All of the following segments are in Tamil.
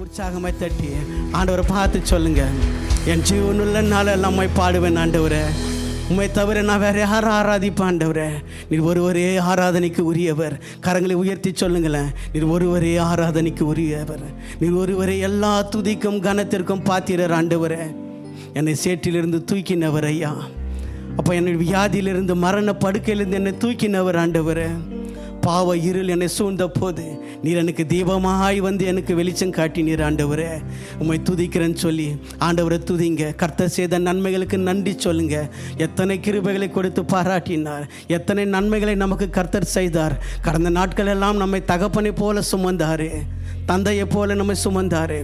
உற்சாகமாய் தட்டி ஆண்டவரை பார்த்து சொல்லுங்க, என் ஜீவனுள்ள நாள் எல்லாம் உம்மை பாடுவேன் ஆண்டவரே. உம்மை தவிர நான் வேற யாரும் ஆராதிப்பேன் ஆண்டவரே. நீர் ஒருவரே ஆராதனைக்கு உரியவர். கரங்களை உயர்த்தி சொல்லுங்களேன், நீர் ஒருவரே ஆராதனைக்கு உரியவர். நீர் ஒருவரே எல்லா துதிக்கும் கனத்திற்கும் பாத்திரர் ஆண்டவரே. என்னை சேற்றிலிருந்து தூக்கினவர் ஐயா. அப்போ என்னுடைய வியாதியிலிருந்து மரண படுக்கையிலிருந்து என்னை தூக்கினவர் ஆண்டவரே. பாவ இருள் என்னை சூழ்ந்த போது நீர் எனக்கு தீபமாய் வந்து எனக்கு வெளிச்சம் காட்டினீர் ஆண்டவரே. உம்மை துதிக்கிறேன்னு சொல்லி ஆண்டவரை துதிங்க. கர்த்தர் செய்த நன்மைகளுக்கு நன்றி சொல்லுங்க. எத்தனை கிருபைகளை கொடுத்து பாராட்டினார், எத்தனை நன்மைகளை நமக்கு கர்த்தர் செய்தார். கடந்த நாட்கள் எல்லாம் நம்மை தகப்பனை போல சுமந்தாரு, தந்தையை போல நம்மை சுமந்தாரு.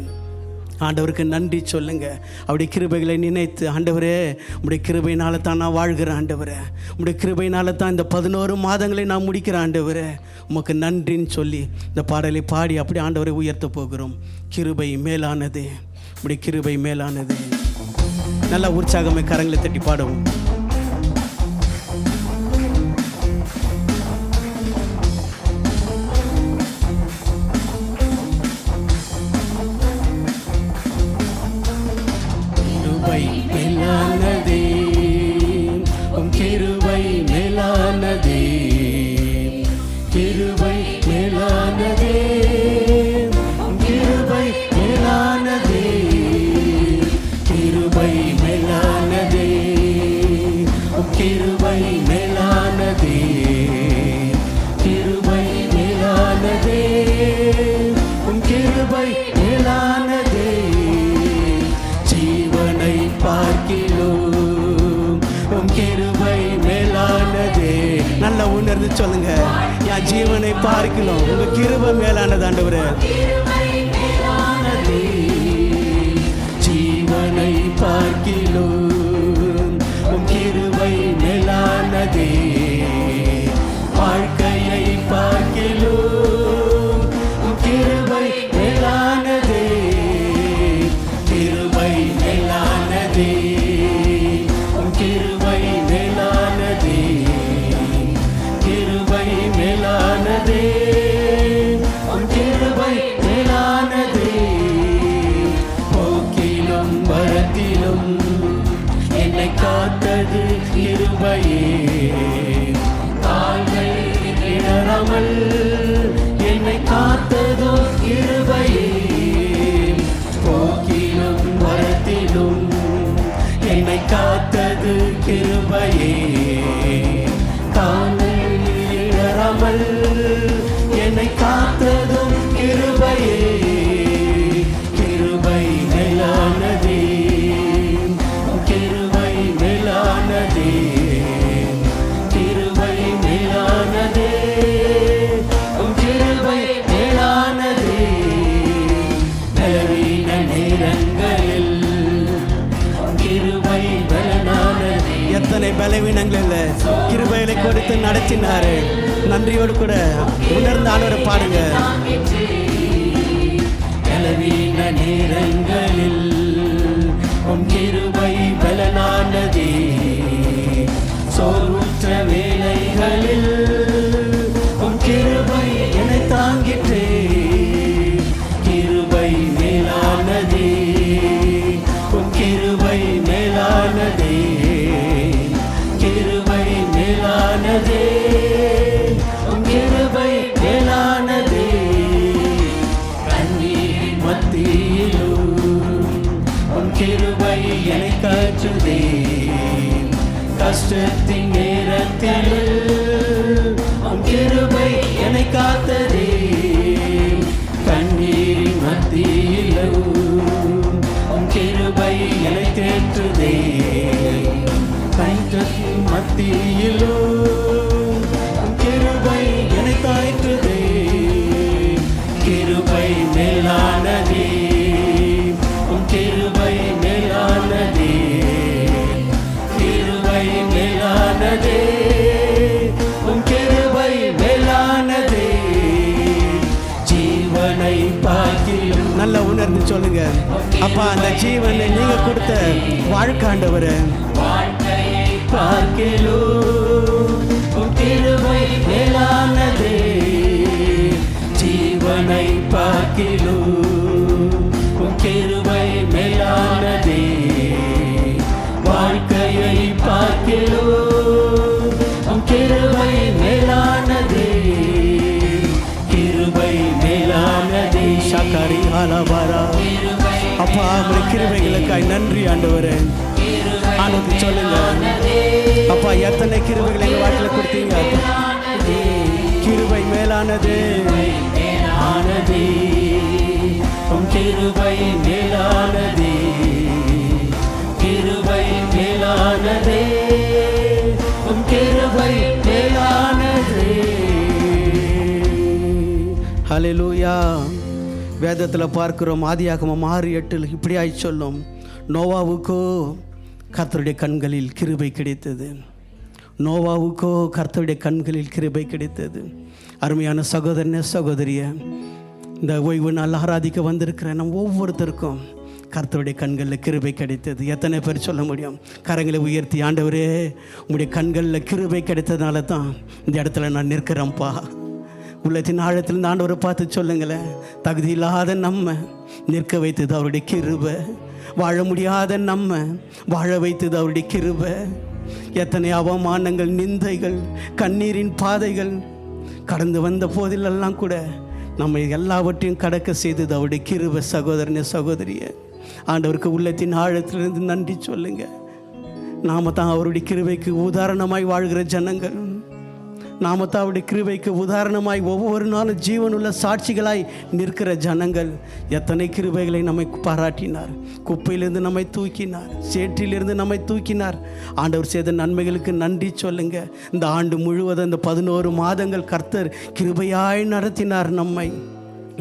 ஆண்டவருக்கு நன்றி சொல்லுங்க. அவருடைய கிருபைகளை நினைத்து, ஆண்டவரே உம்முடைய கிருபையினால தான் நான் வாழ்கிறேன் ஆண்டவரே. உம்முடைய கிருபையினால தான் இந்த 11 மாதங்களை நான் முடிக்கிறேன் ஆண்டவரே. உமக்கு நன்றின்னு சொல்லி இந்த பாடலை பாடி அப்படி ஆண்டவரை உயர்த்த போகிறோம். கிருபை மேலானது, உம்முடைய கிருபை மேலானது. நல்லா உற்சாகமே கரங்களை தட்டி பாடுவோம். மேலானதே உம் கிருபை மேலானதே, கிருபை மேலானதே, உம் கிருபை மேலானதே, கிருபை மேலானதே, உம் கிருபை மேலானதே, கிருபை மேலானதே, உம் கிருபை மேலானதே. ஜீவனை பார்க்கிலும் உம் கிருபை மேலானதே. நல்லா உணர்ந்து சொல்லுங்க, என் ஜீவனை பார்க்கலாம் உங்க கிருபை மேலானது ஆண்டவரே. ஜீவனை பார்க்கிலும் உம் கிருபை மேலானதே. வாழ்க்கையை பார்க்கிலும் உம் கிருபை மேலானதே. கிருபை மேலானதே, உம் கிருபை மேலானதே, கிருபை மேலானதே, உம் கிருபை மேலானதே. போக்கிலும் வரத்திலும் என்னை காத்தது கிருபையே. கால்கள் இடராமல் என்னை காத்ததோ கிருபையே. போக்கிலும் வரத்திலும் என்னை காத்தது கிருபையே. காலில் இடராமல் என்னை காத்ததும் கிருபையே. கிருபை மேலானதே, கிருபை மேலானதே, கிருபை மேலானதே, கிருபை மேலானதே. நவீன நேரங்களில் கிருபை பலனானதே. எத்தனை பலவீனங்கள் கிருபைகளை கொடுத்து நடத்தினாரு. நன்றியோடு கூட உணர்ந்து ஆண்டவரை பாடுங்க. பலவீன நேரங்களில் உம் கிருபை பலனானதே. சோர்வுற்ற வேளைகளில் உம் கிருபை என்னை தாங்கிற்றே. கிருபை மேலானதே, உம் கிருபை மேலானதே, கிருபை மேலானதே, உம் கிருபை மேலானதே. கண்ணீர் மத்தியிலும் உம் கிருபை என்னை காற்றுதே. கஷ்டத்தின் நேரத்தில் உம் கிருபை என்னை காத்ததே. கண்ணீரின் மத்தியிலும் உம் கிருபை என்னை தேற்றுதே. கஷ்டத்தின் மத்தியிலும் உம் கிருபை என்னை தாய்த்துதே. கிருபை மேலானதே, உம் கிருபை மேலானதே, கிருபை மேலானதே, உம் கிருபை மேலானதே. ஜீவனை பார்க்கிலும் நல்ல உணர்ந்து சொல்லுங்க, அப்பா அந்த ஜீவனை நீங்க கொடுத்த வாழ்க்காண்டவரே. வாழ்க்கையை பார்க்கிலும் உம் கிருபை மேலானதே. ஜீவனை பார்க்கிலும் ஷாலாபாரா. அப்பா உங்களுடைய கிருபைகளுக்காய் நன்றி ஆண்டவரே. ஆண்டவருக்கு சொல்லுங்க அப்பா, எத்தனை கிருபைகளை எங்கள் வாழ்க்கையில் கொடுத்தீங்க. கிருபை மேலானது ஆனது, கிருபை மேலானது, கிருபை மேலானது, கிருபை மேலானது. ஹல்லேலூயா. வேதத்தில் பார்க்கிறோம், ஆதியாகமம் 6:8 இப்படியாய் சொல்லும், நோவாவுக்கோ கர்த்தருடைய கண்களில் கிருபை கிடைத்தது. நோவாவுக்கோ கர்த்தருடைய கண்களில் கிருபை கிடைத்தது. அருமையான சகோதரனே சகோதரிய, இந்த ஓய்வு நாள் ஆராதிக்க வந்திருக்கிற நம் ஒவ்வொருத்தருக்கும் கர்த்தருடைய கண்களில் கிருபை கிடைத்தது. எத்தனை பேர் சொல்ல முடியும்? கரங்களை உயர்த்தி, ஆண்டவரே உங்களுடைய கண்களில் கிருபை கிடைத்ததுனால தான் இந்த இடத்துல நான் நிற்கிறேன்ப்பா. உள்ளத்தின் ஆழத்தில் ஆண்டவரை பார்த்து சொல்லுங்களேன், தகுதி இல்லாத நம்ம நிற்க வைத்தது அவருடைய கிருபை, வாழ முடியாத நம்ம வாழ வைத்தது அவருடைய கிருபை. எத்தனை அவமானங்கள், நிந்தைகள், கண்ணீரின் பாதைகள் கடந்து வந்த போதிலெல்லாம் கூட நம்ம எல்லாவற்றையும் கடக்க செய்தது அவருடைய கிருபை. சகோதரனே சகோதரிய, ஆண்டவருக்கு உள்ளத்தின் ஆழத்திலிருந்து நன்றி சொல்லுங்க. நாம தான் அவருடைய கிருபைக்கு உதாரணமாய் வாழ்கிற ஜனங்கள். நாம தான் அவருடைய கிருபைக்கு உதாரணமாய் ஒவ்வொரு நாளும் ஜீவனுள்ள சாட்சிகளாய் நிற்கிற ஜனங்கள். எத்தனை கிருபைகளை நம்மை பாராட்டினார். குப்பையிலிருந்து நம்மை தூக்கினார், சேற்றிலிருந்து நம்மை தூக்கினார். ஆண்டவர் செய்த நன்மைகளுக்கு நன்றி சொல்லுங்க. இந்த ஆண்டு முழுவதும் இந்த 11 மாதங்கள் கர்த்தர் கிருபையாய் நடத்தினார் நம்மை.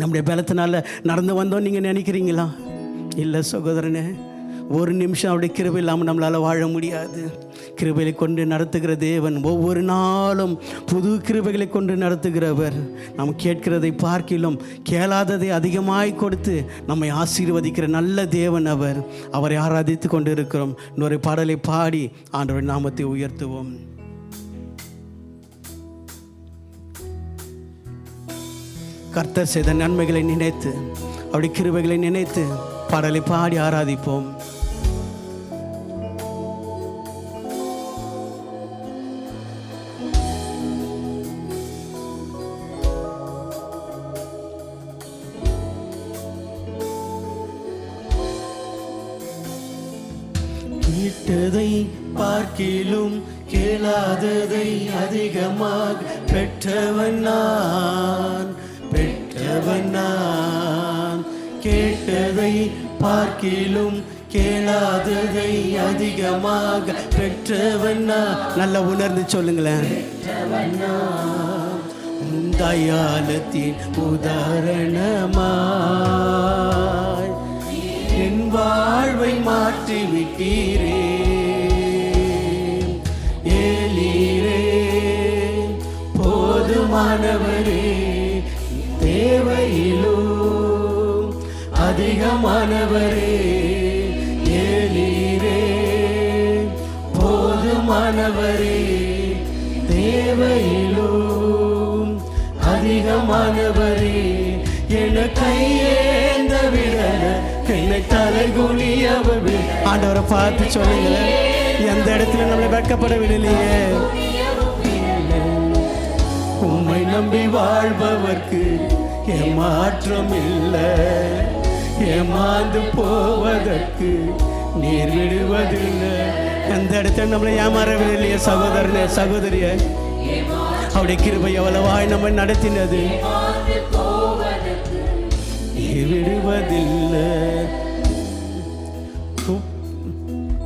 நம்முடைய பலத்தினால நடந்து வந்தோம் நீங்கள் நினைக்கிறீங்களா? இல்லை சகோதரனே, ஒரு நிமிஷம் அவருடைய கிருபை இல்லாமல் நம்மளால் வாழ முடியாது. கிருபைகளை கொண்டு நடத்துகிற தேவன், ஒவ்வொரு நாளும் புது கிருபைகளை கொண்டு நடத்துகிறவர். நாம் கேட்கிறதை பார்க்கிலும் கேளாததை அதிகமாய் கொடுத்து நம்மை ஆசீர்வதிக்கிற நல்ல தேவன் அவர். அவரை ஆராதித்து கொண்டு இருக்கிறோம். இன்னொரு பாடலை பாடி ஆண்டவர் நாமத்தை உயர்த்துவோம். கர்த்தர் செய்த நன்மைகளை நினைத்து, அவருடைய கிருபைகளை நினைத்து பாடலை பாடி ஆராதிப்போம். கேட்டதை பார்க்கிலும் கேளாததை அதிகமாக பெற்றவன் நான், பெற்றவன் நான். கேட்டதை பார்க்கிலும் கேளாததை அதிகமாக பெற்றவன் நான். நல்லா உணர்ந்து சொல்லுங்களேன். தயாலத்தின் உதாரணமாய் என் வாழ்வை மாற்றி விட்டீரே. ஏலீரே போதுமானவரே, தேவையிலும் அதிகமானவரே. ஏலீரே போதுமானவரே, தேவையிலும் அதிகமானவரே. என கையேந்த விடல என்னை தலைகுனியவே. ஆண்டவரை பார்த்து சொல்லுங்களேன், எந்த இடத்துல நம்மளை வெட்கப்படவில்லையே. உம்மை நம்பி வாழ்பவர்க்கு ஏமாற்றம் இல்லை, ஏமாந்து போவதற்கு நீர் விடுவதில்லை. எந்த இடத்துல நம்மளை ஏமாறவில்லையே சகோதரனே சகோதரிய. அவருடைய கிருபை எவ்வளவாய் நம்ம நடத்தினது, விடுவதில்லை.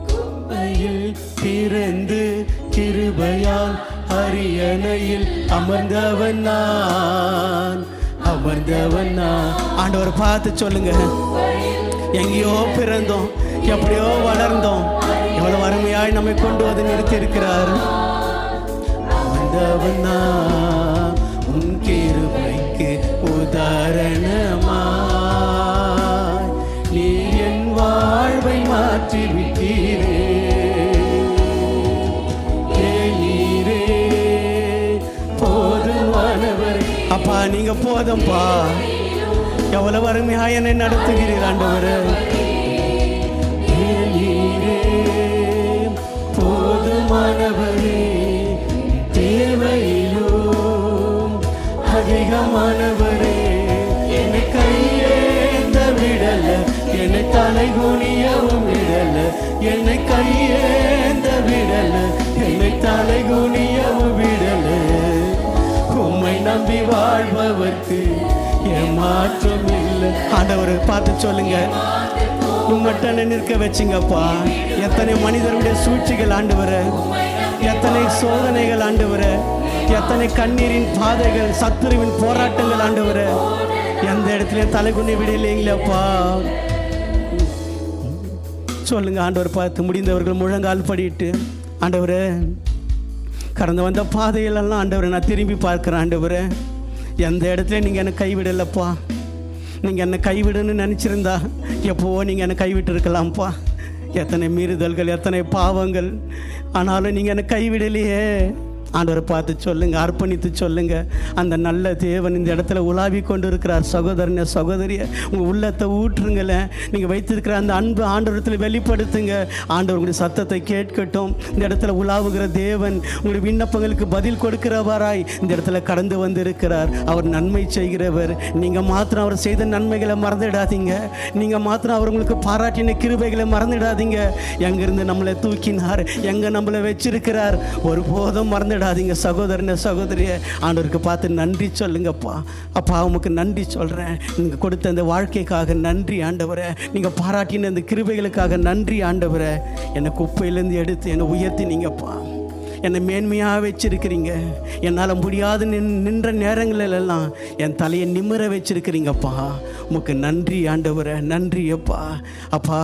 குப்பையில் பிறந்து கிருபையால் அரியணையில் அமர்ந்தவன் நான், அமர்ந்தவன் நான். ஆண்டவர் பார்த்து சொல்லுங்க, எங்கேயோ பிறந்தோம், எப்படியோ வளர்ந்தோம், எவ்வளவு அருமையாய் நம்மை கொண்டு வந்து நிறுத்தி இருக்கிறார். அமர்ந்தவன் நான், உன் கிருபைக்கு உதாரணமாய் நீ என் வாழ்வை மாற்றி விட்டீரே. நீரே போதுமானவர். அப்பா நீங்க போதும்பா, எவ்வளவு அருமையா என்னை நடத்துகிறீர் ஆண்டவரே. நீரே போதுமானவரே, தேவையிலும் அதிகமானவரே. என்னை கையேந்த தலை குனியவும் விடல, என்னை கையேந்த விடல, என்னை தலை குனியவும் விடல. உம்மை நம்பி வாழ்பவர்க்கு ஏமாற்றம் இல்லை. ஆண்டவரை பார்த்து சொல்லுங்க, உம்மட்ட நிற்க வச்சுங்கப்பா. எத்தனை மனிதருடைய சூழ்ச்சிகள் ஆண்டவரே, எத்தனை சோதனைகள் ஆண்டவரே, எத்தனை கண்ணீரின் பாதைகள், சத்துருவின் போராட்டங்கள் ஆண்டவரே, எந்த இடத்துலயும் தலைகுனி விடலைங்களப்பா. சொல்லுங்க ஆண்டவர் பார்த்து. முடிந்தவர்கள் முழங்கால் படிட்டு, ஆண்டவரே கடந்து வந்த பாதைகளெல்லாம் ஆண்டவரை நான் திரும்பி பார்க்குறேன். ஆண்டவரே எந்த இடத்துல நீங்கள் என்னை கைவிடலப்பா. நீங்கள் என்னை கைவிடுன்னு நினச்சிருந்தா எப்போவோ நீங்கள் என்னை கைவிட்டு இருக்கலாம்ப்பா. எத்தனை மீறுதல்கள், எத்தனை பாவங்கள், ஆனாலும் நீங்கள் என்னை கைவிடலையே. ஆண்டவரை பார்த்து சொல்லுங்கள், அர்ப்பணித்து சொல்லுங்கள். அந்த நல்ல தேவன் இந்த இடத்துல உலாவி கொண்டு இருக்கிறார். சகோதரனை சகோதரியை உங்கள் உள்ளத்தை ஊற்றுங்களேன். நீங்கள் வைத்திருக்கிற அந்த அன்பு ஆண்டவரத்தில் வெளிப்படுத்துங்க. ஆண்டவர் உங்களுடைய சத்தத்தை கேட்கட்டும். இந்த இடத்துல உலாவுகிற தேவன் உங்களுடைய விண்ணப்பங்களுக்கு பதில் கொடுக்கிறவராய் இந்த இடத்துல கடந்து வந்து இருக்கிறார். அவர் நன்மை செய்கிறவர். நீங்கள் மாத்திரம் அவர் செய்த நன்மைகளை மறந்துடாதீங்க. நீங்கள் மாத்திரம் அவர் உங்களுக்கு பாராட்டின கிருபைகளை மறந்துடாதீங்க. எங்கேருந்து நம்மளை தூக்கினார், எங்கே நம்மளை வச்சிருக்கிறார், ஒருபோதும் மறந்துடாதீங்க சகோதரனை சகோதரிய. ஆண்டவருக்கு பார்த்து நன்றி சொல்லுங்கப்பா. அப்பா உமக்கு நன்றி சொல்கிறேன். நீங்கள் கொடுத்த அந்த வாழ்க்கைக்காக நன்றி ஆண்டவரை. நீங்கள் பாராட்டின அந்த கிருபைகளுக்காக நன்றி ஆண்டவரை. என்னை குப்பையிலேருந்து எடுத்து என்னை உயர்த்தினீங்கப்பா. என்னை மேன்மையாக வச்சிருக்கிறீங்க. என்னால் முடியாது நின்ற நேரங்களெல்லாம் என் தலையை நிமிர வச்சிருக்கிறீங்கப்பா. உமக்கு நன்றி ஆண்டவரை, நன்றி அப்பா. அப்பா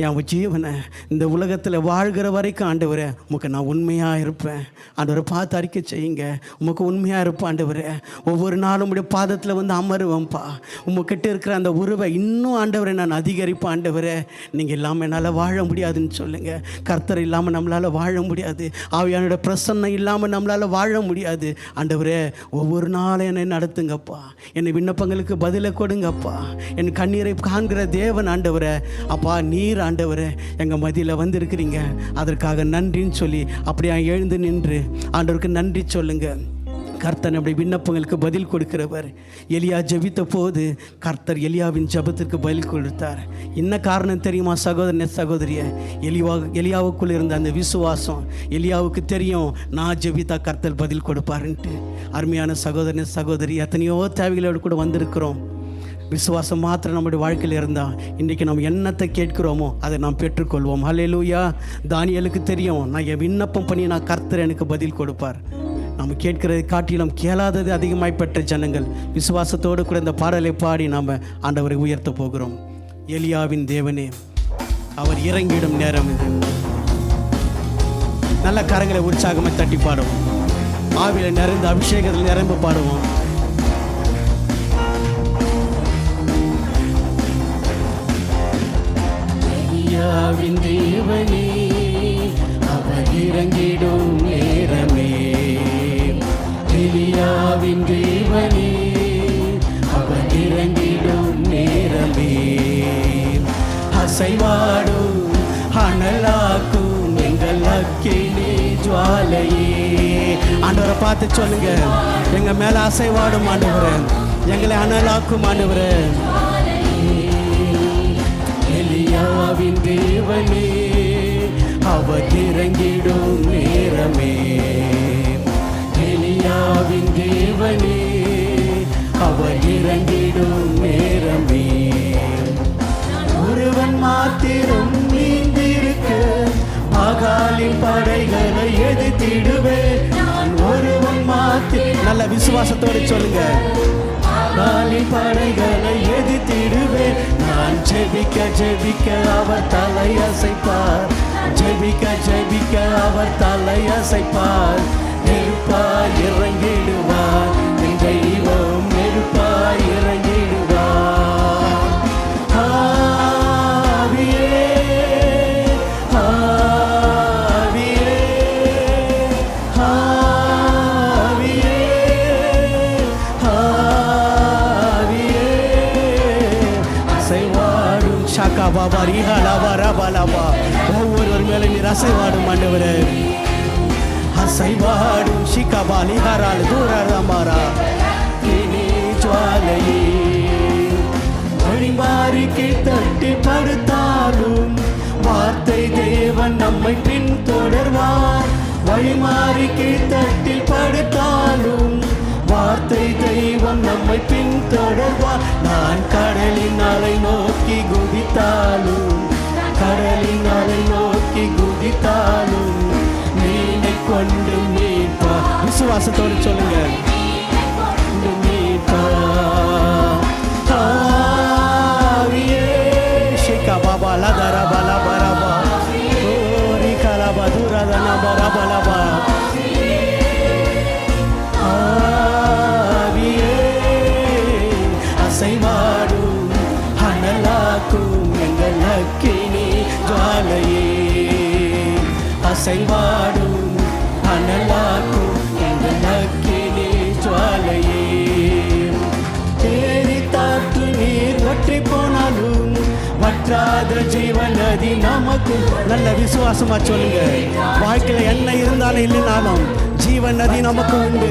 என் ஜீவனை இந்த உலகத்தில் வாழ்கிற வரைக்கும் ஆண்டவரை உமக்கு நான் உண்மையாக இருப்பேன். ஆண்டவரை பார்த்து அறிக்கை செய்யுங்க. உமக்கு உண்மையாக இருப்பேன் ஆண்டவரை. ஒவ்வொரு நாளும் உடைய பாதத்தில் வந்து அமருவேன்ப்பா. உமக்கிட்ட இருக்கிற அந்த உறவை இன்னும் ஆண்டவரை நான் அதிகரிப்பேன் ஆண்டவரை. நீங்கள் இல்லாமல் என்னால் வாழ முடியாதுன்னு சொல்லுங்கள். கர்த்தர் இல்லாமல் நம்மளால் வாழ முடியாது. ஆவியானோட பிரசன்னம் இல்லாமல் நம்மளால் வாழ முடியாது. ஆண்டவரே ஒவ்வொரு நாளும் என்னை நடத்துங்கப்பா. என்னை விண்ணப்பங்களுக்கு பதிலை கொடுங்கப்பா. என் கண்ணீரை காண்கிற தேவன் ஆண்டவரே. அப்பா நீர் ஆண்டவரே எங்கள் மதியில் வந்திருக்கிறீங்க. அதற்காக நன்றின்னு சொல்லி அப்படியே எழுந்து நின்று ஆண்டவருக்கு நன்றி சொல்லுங்கள். கர்த்தர் நம்முடைய விண்ணப்பங்களுக்கு பதில் கொடுக்கிறவர். எலியா ஜெபித்த போது கர்த்தர் எலியாவின் ஜெபத்திற்கு பதில் கொடுத்தார். என்ன காரணம் தெரியுமா சகோதரனே சகோதரிய? எலியாவுக்குள் இருந்த அந்த விசுவாசம். எலியாவுக்கு தெரியும் நான் ஜெபித்தா கர்த்தர் பதில் கொடுப்பாருன்ட்டு. அருமையான சகோதரனே சகோதரி, எத்தனையோ தேவைகளோடு கூட வந்திருக்கிறோம். விசுவாசம் மாத்திரம் நம்முடைய வாழ்க்கையில் இருந்தால் இன்றைக்கி நம்ம என்னத்தை கேட்கிறோமோ அதை நாம் பெற்றுக்கொள்வோம். ஹல்லேலூயா. தானியேலுக்கு தெரியும் நான் என் விண்ணப்பம் பண்ணி நான் கர்த்தர் எனக்கு பதில் கொடுப்பார். நம்ம கேட்கிறதை காட்டிலும் கேளாதது அதிகமாய் பெற்ற ஜனங்கள். விசுவாசத்தோடு கூட இந்த பாடலை பாடி நாம் ஆண்டவரை உயர்த்த போகிறோம். எலியாவின் தேவனே அவர் இறங்கிடும் நேரம் இது. நல்ல கரங்களை உற்சாகமாக தட்டி பாடுவோம். ஆவியில் நிறைந்த அபிஷேகத்தில் நிரம்ப பாடுவோம். எலியாவின் தேவனே அவர் இறங்கிடும் நேரமே. எலியாவின் தேவனே அவர் இறங்கிடும் நேரமே. அசைவாடும் அனலாக்கும் எங்கள் அக்கினி ஜுவாலையே. ஆண்டவரை பார்த்து சொல்லுங்க, எங்க மேல அசைவாடும் ஆண்டவரே, எங்களை அனலாக்கும் ஆண்டவரே. எலியாவின் தேவனே அவர் இறங்கிடும் நேரமே. எலியாவின் தேவனே அவர் இறங்கிடும் நேரமே. ஒருவன் மாத்திரம் நீந்திருக்க மகாலின் படைகளை எதிர்த்திடுவேன். நான் ஒருவன் மாத்திரம். நல்ல விசுவாசத்தோடு சொல்லுங்க. மகாலின் படைகளை எதிர்த்திடுவேன். நான் ஜெபிக்க ஜெபிக்க அவர் தலை அசைப்பார். ஜெபிக்க ஜெபிக்க அவர் தலை அசைப்பார். நெருப்பாய் இறங்கிடுவார். தெய்வம் நெருப்பாய் இறங்கிடுவார். ஆவியே ஆவியே ஆவியே ஆவியே அசைவாடும் ஷாக்கா பாபா ரீஹாலாபா ரபாலாபா. ஒவ்வொருவர் மேலே நீர் அசைவாடும் ஆண்டவரே. அசைவாடும் ஷிகாபாலி ஹரால் தூரமாரா இனி ஜுவாலையே. வழிமாறிக்கு தட்டி படுத்தார் நம்மை பின்தொடர்வார். வழிமாறி கீழ்த்தட்டில் படுத்தாலும் வார்த்தை தெய்வம் நம்மை பின்தொடர்வார். நான் கடலின் அலை நோக்கி குதித்தாலும், கடலின் அலை நோக்கி குதித்தாலும் மீனை கொண்டு மீட்பார். விசுவாசத்தோடு சொல்லுங்க, மீட்பார். ஆவியே ஷிகா பாபா லதரா பலா பரபா ஓரி கலபா துரதனா பரபலபா. ஆவியே அசைவாடும் அனலாக்கும் எங்கள் அக்கினி ஜுவாலையே, அசைவாடும் அனலாக்கும் எங்கள் அக்கினி ஜுவாலையே. தேடி தாற்று நீர் வற்றி போனாலும் வற்றாத ஜீவன் நதி நமக்கு. நல்ல விசுவாசமா சொல்லுங்க, வாழ்க்கையில என்ன இருந்தாலும் இல்லைனாலும் ஜீவன் நதி நமக்கு உண்டு.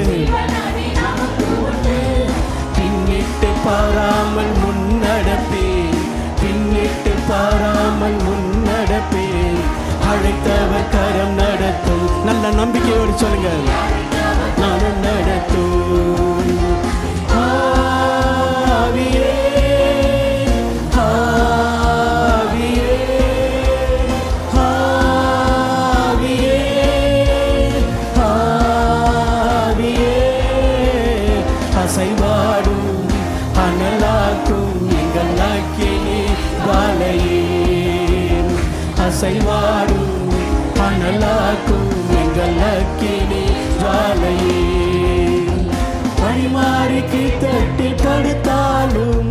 பின்னிட்டு பாராமல் முன்னடப்பேன், பின்னிட்டு பாராமல் முன்னடப்பேன். அழைத்தவர் கரம் நடத்தும். நல்ல நம்பிக்கையோடு சொல்லுங்க, நானும் நடத்தும். ஆவியே ஆவியே ஆவியே ஆவியே அசைவாடும் அனலாக்கும் எங்கள் அக்கினி ஜுவாலையே, அசைவாடும் அனலாக்கும் எங்கள் அக்கினி ஜுவாலையே. வழிமாறிக்கு தட்டி படுத்தாலும்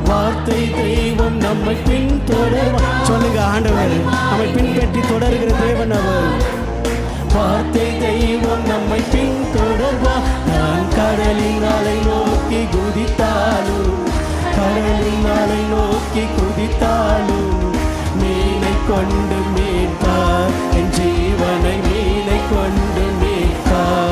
வார்த்தை தெய்வம் நம்மை பின்தொடர்வார். சொல்லுங்க, ஆண்டவர் நம்மை பின்பற்றி தொடர்கிற தேவன் அவர். வார்த்தை தெய்வம் நம்மை பின்தொடர்வார். நான் கடலின் அலை நோக்கி குதித்தாலும், கடலின் அலை நோக்கி குதித்தாலும் மீனை கொண்டு மீட்பார். என் ஜீவனை மீனை கொண்டு மீட்பார்.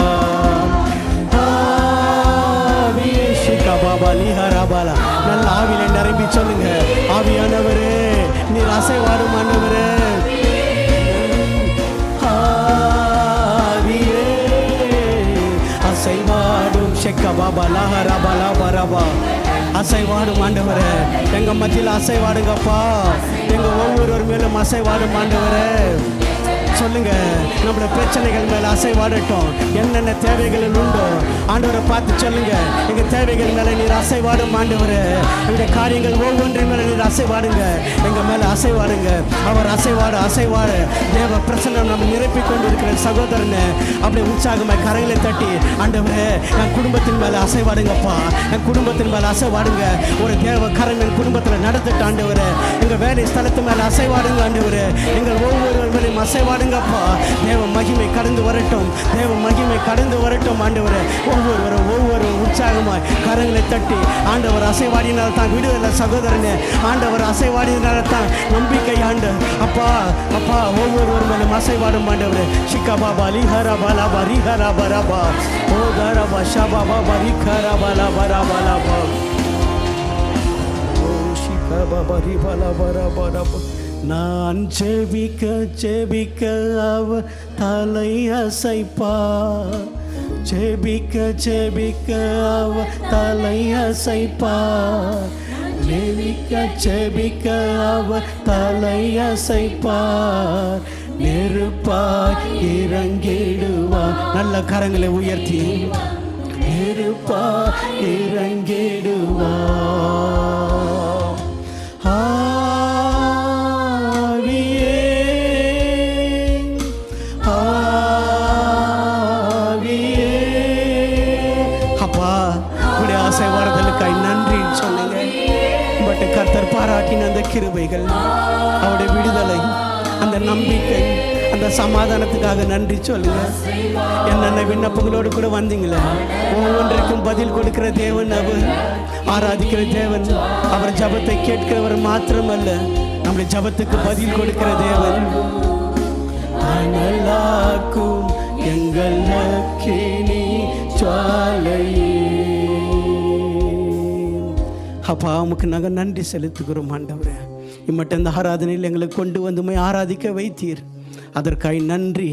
நல்ல ஆவியில நிரம்பி சொல்லுங்க, ஆவியானவரே நீர் அசைவாடும் ஆண்டவரே. ஆவியே அசைவாடும் ஷெக்கா பாபா லஹரா பலா பரபா. அசைவாடும் ஆண்டவரே, எங்க மத்தியில் அசைவாடுங்கப்பா. எங்க ஒவ்வொருவர் மேலும் அசைவாடும் ஆண்டவரே. சொல்லுங்க, நம்முடைய பிரச்சனைகள் மேல அசைவாடட்டும். என்னென்ன தேவைகள் உண்டோ ஆண்டவரை பார்த்து சொல்லுங்க, எங்க தேவைகள் மேல நீர் அசைவாடும் ஆண்டவரே. எங்க காரியங்கள் ஒவ்வொன்றின் மேல நீர் அசைவாடுங்க, எங்க மேல அசைவாடுங்க. அவர் அசைவாடு அசைவாடு தேவ பிரசன்னம் நம்ம நிரப்பி கொண்டு இருக்கிற சகோதரனை அப்படியே உற்சாகமாய் கரங்களை தட்டி, ஆண்டவரே என் குடும்பத்தின் மேல அசைவாடுங்கப்பா, என் குடும்பத்தின் மேல அசைவாடுங்க. ஒரு தேவ கரம் என் குடும்பத்தில் நடந்துட்டு ஆண்டவரே. எங்க வேலை ஸ்தலத்து மேல அசைவாடுங்க ஆண்டவரே. எங்கள் ஒவ்வொருவர் மேலும் அசைவாடுங்கப்பா. தேவ மகிமை கடந்து வரட்டும், தேவ மகிமை கடந்து வரட்டும் ஆண்டவரே. ஒவ்வொரு உற்சாகமாய் கரங்களை தட்டி, ஆண்டவர் அசைவாடினால் தான் விடுதலை சகோதரனே. ஆண்டவர் அசைவாடினால தான் நம்பிக்கை ஆண்டு. அப்பா அப்பா ஒவ்வொருவர் மேலும் அசைவாடும் ஆண்டவரே. ஷிகா பாபா லிஹரா பாலா பரிஹரா பரபா ஓ கரபா ஷபா பாபா ரிஹரா பாலா பரபா லாபா ஓ ஷிகா பாபா ரிபாலா பரபா லாபா. நான் செபிக்க செபிக்க அவர் தலை அசைப்பார், செபிக்க செபிக்க அவர் தலை அசைப்பார், செபிக்க செபிக்க அவர் தலை அசைப்பார், நெருப்பாய் இறங்கிடுவார். நல்ல கரங்களை உயர்த்தி, நெருப்பாய் இறங்கிடுவார். கர்த்தர் பாராட்டின அந்த கிருபைகள், அவருடைய விடுதலை, அந்த நம்பிக்கை, அந்த சமாதானத்துக்காக நன்றி சொல்லுங்க. என்னென்ன விண்ணப்பங்களோடு கூட வந்தீங்களே, ஒவ்வொன்றைக்கும் பதில் கொடுக்கிற தேவன் அவர். ஆராதிக்கிற தேவன் அவர். ஜபத்தை கேட்கிறவர் மாத்திரமல்ல, நம்முடைய ஜபத்துக்கு பதில் கொடுக்கிற தேவன். அனலாக்கும் எங்கள் அக்கினி ஜுவாலையே. அப்பா உமக்கு நாங்கள் நன்றி செலுத்துகிறோம் ஆண்டவரே. இம்மட்ட இந்த ஆராதனையில் எங்களை கொண்டு வந்துமை ஆராதிக்க வைத்தீர். அதற்காக நன்றி.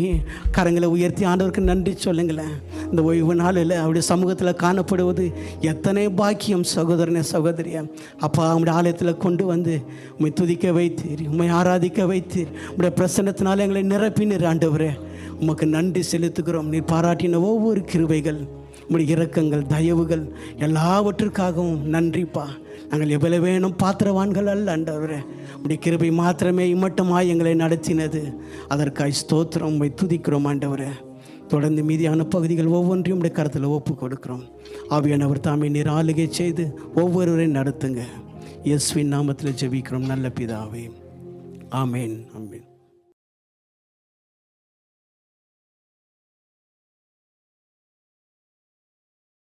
கரங்களை உயர்த்தி ஆண்டவருக்கு நன்றி சொல்லுங்களேன். இந்த ஓய்வு நாளில் அவருடைய சமூகத்தில் காணப்படுவது எத்தனை பாக்கியம் சகோதரனே, சகோதரியா. அப்பா, உங்களுடைய ஆலயத்தில் கொண்டு வந்து உம்மை துதிக்க வைத்தீர், உம்மை ஆராதிக்க வைத்தீர். உங்களுடைய பிரசன்னத்தினால எங்களை நிரப்பினீர் ஆண்டவரே. உமக்கு நன்றி செலுத்துகிறோம். நீர் பாராட்டின ஒவ்வொரு கிருபைகள், உங்களுடைய இரக்கங்கள், தயவுகள் எல்லாவற்றிற்காகவும் நன்றிப்பா. நாங்கள் எவ்வளவு வேணும் பாத்திரவான்கள் அல்ல ஆண்டவரே. உடைய கிருபை மாத்திரமே இம்மட்டுமாய் எங்களை நடத்தினது. அதற்காய் ஸ்தோத்திரம், உம்மை துதிக்கிறோம் ஆண்டவரே. தொடர்ந்து மீதியான பகுதிகள் ஒவ்வொன்றையும் உடைய கருத்தில் ஒப்பு கொடுக்கிறோம். ஆவியானவர் தாமே நீர் ஆளுகை செய்து ஒவ்வொருவரையும் நடத்துங்க. இயேசுவின் நாமத்தில் ஜெபிக்கிறோம் நல்ல பிதாவே. ஆமேன், ஆமேன்.